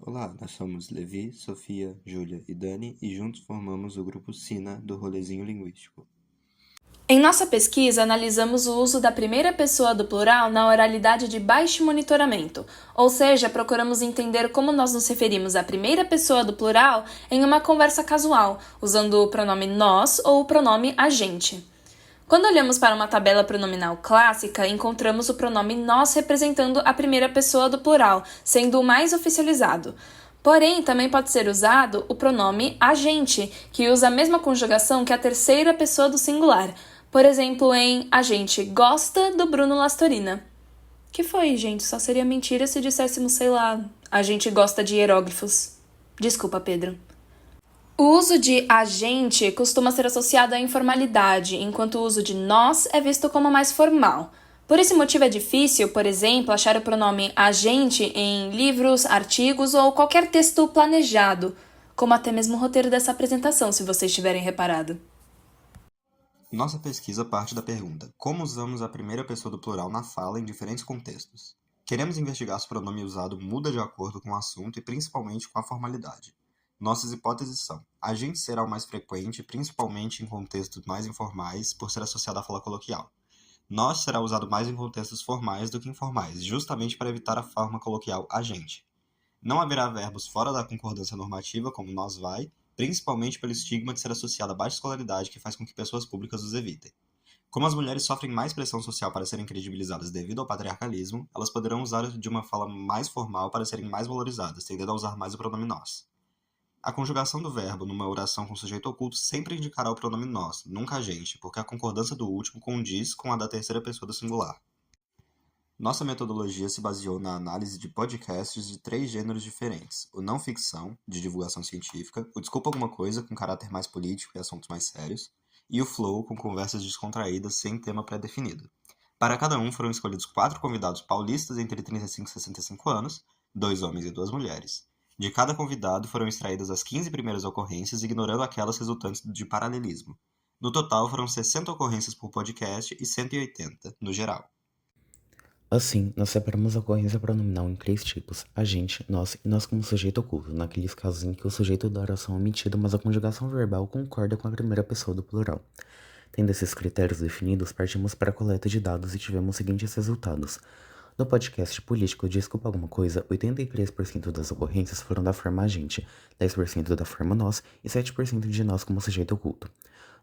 Olá, nós somos Levi, Sofia, Júlia e Dani e juntos formamos o grupo Sina do Rolezinho Linguístico. Em nossa pesquisa, analisamos o uso da primeira pessoa do plural na oralidade de baixo monitoramento, ou seja, procuramos entender como nós nos referimos à primeira pessoa do plural em uma conversa casual, usando o pronome nós ou o pronome a gente. Quando olhamos para uma tabela pronominal clássica, encontramos o pronome nós representando a primeira pessoa do plural, sendo o mais oficializado. Porém, também pode ser usado o pronome a gente, que usa a mesma conjugação que a terceira pessoa do singular. Por exemplo, em a gente gosta do Bruno Lastorina. Que foi, gente? Só seria mentira se disséssemos, sei lá, a gente gosta de hieróglifos. Desculpa, Pedro. O uso de agente costuma ser associado à informalidade, enquanto o uso de nós é visto como mais formal. Por esse motivo é difícil, por exemplo, achar o pronome agente em livros, artigos ou qualquer texto planejado, como até mesmo o roteiro dessa apresentação, se vocês tiverem reparado. Nossa pesquisa parte da pergunta: como usamos a primeira pessoa do plural na fala em diferentes contextos? Queremos investigar se o pronome usado muda de acordo com o assunto e principalmente com a formalidade. Nossas hipóteses são: a gente será o mais frequente, principalmente em contextos mais informais, por ser associado à fala coloquial. Nós será usado mais em contextos formais do que informais, justamente para evitar a forma coloquial a gente. Não haverá verbos fora da concordância normativa, como nós vai, principalmente pelo estigma de ser associado à baixa escolaridade que faz com que pessoas públicas os evitem. Como as mulheres sofrem mais pressão social para serem credibilizadas devido ao patriarcalismo, elas poderão usar de uma fala mais formal para serem mais valorizadas, tendendo a usar mais o pronome nós. A conjugação do verbo numa oração com sujeito oculto sempre indicará o pronome nós, nunca a gente, porque a concordância do último condiz com a da terceira pessoa do singular. Nossa metodologia se baseou na análise de podcasts de 3 gêneros diferentes: o não ficção, de divulgação científica, o Desculpa Alguma Coisa, com caráter mais político e assuntos mais sérios, e o Flow, com conversas descontraídas sem tema pré-definido. Para cada um foram escolhidos 4 convidados paulistas entre 35 e 65 anos, 2 homens e 2 mulheres. De cada convidado foram extraídas as 15 primeiras ocorrências, ignorando aquelas resultantes de paralelismo. No total, foram 60 ocorrências por podcast e 180, no geral. Assim, nós separamos a ocorrência pronominal em 3 tipos: a gente, nós e nós como sujeito oculto, naqueles casos em que o sujeito da oração é omitido, mas a conjugação verbal concorda com a primeira pessoa do plural. Tendo esses critérios definidos, partimos para a coleta de dados e tivemos os seguintes resultados. No podcast político Desculpa Alguma Coisa, 83% das ocorrências foram da forma a gente, 10% da forma nós e 7% de nós como sujeito oculto.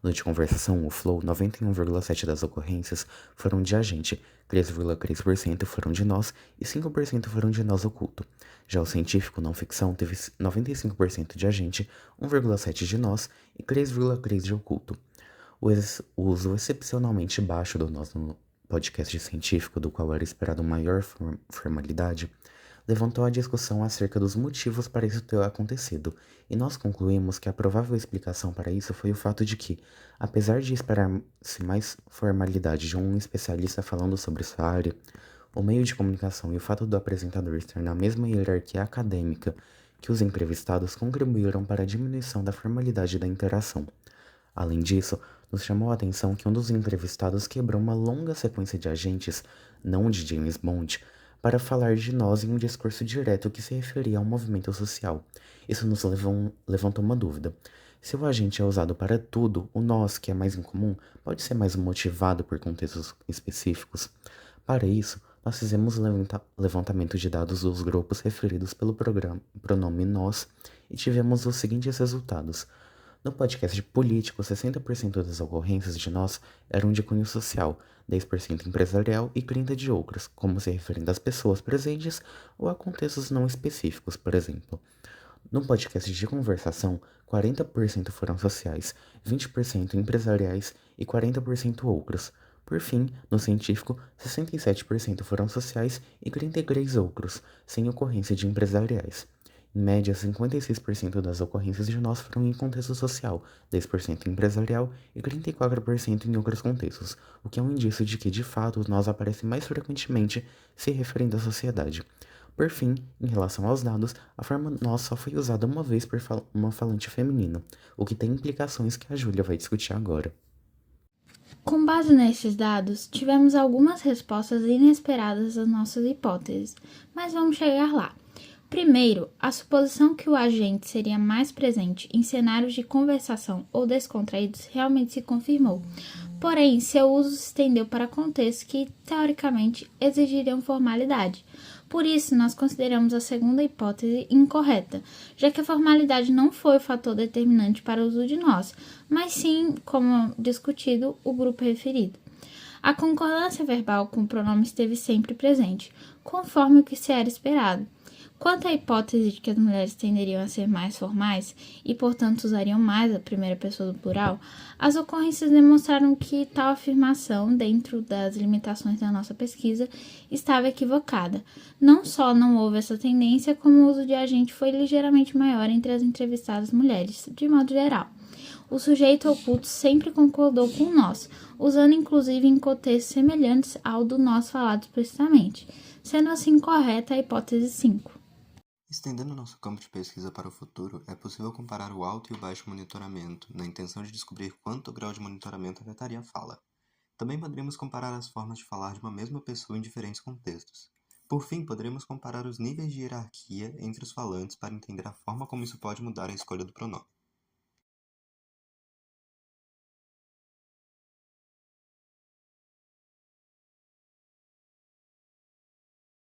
No de conversação, o Flow, 91,7% das ocorrências foram de agente, 3,3% foram de nós e 5% foram de nós oculto. Já o científico não ficção teve 95% de agente, 1,7% de nós e 3,3% de oculto. O uso excepcionalmente baixo do nós no podcast científico, do qual era esperado maior formalidade, levantou a discussão acerca dos motivos para isso ter acontecido, e nós concluímos que a provável explicação para isso foi o fato de que, apesar de esperar-se mais formalidade de um especialista falando sobre sua área, o meio de comunicação e o fato do apresentador estar na mesma hierarquia acadêmica que os entrevistados contribuíram para a diminuição da formalidade da interação. Além disso, nos chamou a atenção que um dos entrevistados quebrou uma longa sequência de agentes, não de James Bond, para falar de nós em um discurso direto que se referia ao movimento social. Isso nos levantou uma dúvida. Se o agente é usado para tudo, o nós, que é mais incomum, pode ser mais motivado por contextos específicos? Para isso, nós fizemos levantamento de dados dos grupos referidos pelo pronome nós e tivemos os seguintes resultados. No podcast político, 60% das ocorrências de nós eram de cunho social, 10% empresarial e 30% de outros, como se referindo às pessoas presentes ou a contextos não específicos, por exemplo. No podcast de conversação, 40% foram sociais, 20% empresariais e 40% outros. Por fim, no científico, 67% foram sociais e 33% outros, sem ocorrência de empresariais. Em média, 56% das ocorrências de nós foram em contexto social, 10% empresarial e 34% em outros contextos, o que é um indício de que, de fato, nós aparece mais frequentemente se referindo à sociedade. Por fim, em relação aos dados, a forma nós só foi usada uma vez por uma falante feminina, o que tem implicações que a Júlia vai discutir agora. Com base nesses dados, tivemos algumas respostas inesperadas às nossas hipóteses, mas vamos chegar lá. Primeiro, a suposição que o agente seria mais presente em cenários de conversação ou descontraídos realmente se confirmou. Porém, seu uso se estendeu para contextos que, teoricamente, exigiriam formalidade. Por isso, nós consideramos a segunda hipótese incorreta, já que a formalidade não foi o fator determinante para o uso de nós, mas sim, como discutido, o grupo referido. A concordância verbal com o pronome esteve sempre presente, conforme o que se era esperado. Quanto à hipótese de que as mulheres tenderiam a ser mais formais e, portanto, usariam mais a primeira pessoa do plural, as ocorrências demonstraram que tal afirmação, dentro das limitações da nossa pesquisa, estava equivocada. Não só não houve essa tendência, como o uso de agente foi ligeiramente maior entre as entrevistadas mulheres, de modo geral. O sujeito oculto sempre concordou com nós, usando inclusive em contextos semelhantes ao do nós falado explicitamente, sendo assim correta a hipótese 5. Estendendo nosso campo de pesquisa para o futuro, é possível comparar o alto e o baixo monitoramento, na intenção de descobrir quanto o grau de monitoramento afetaria a fala. Também poderíamos comparar as formas de falar de uma mesma pessoa em diferentes contextos. Por fim, poderíamos comparar os níveis de hierarquia entre os falantes para entender a forma como isso pode mudar a escolha do pronome.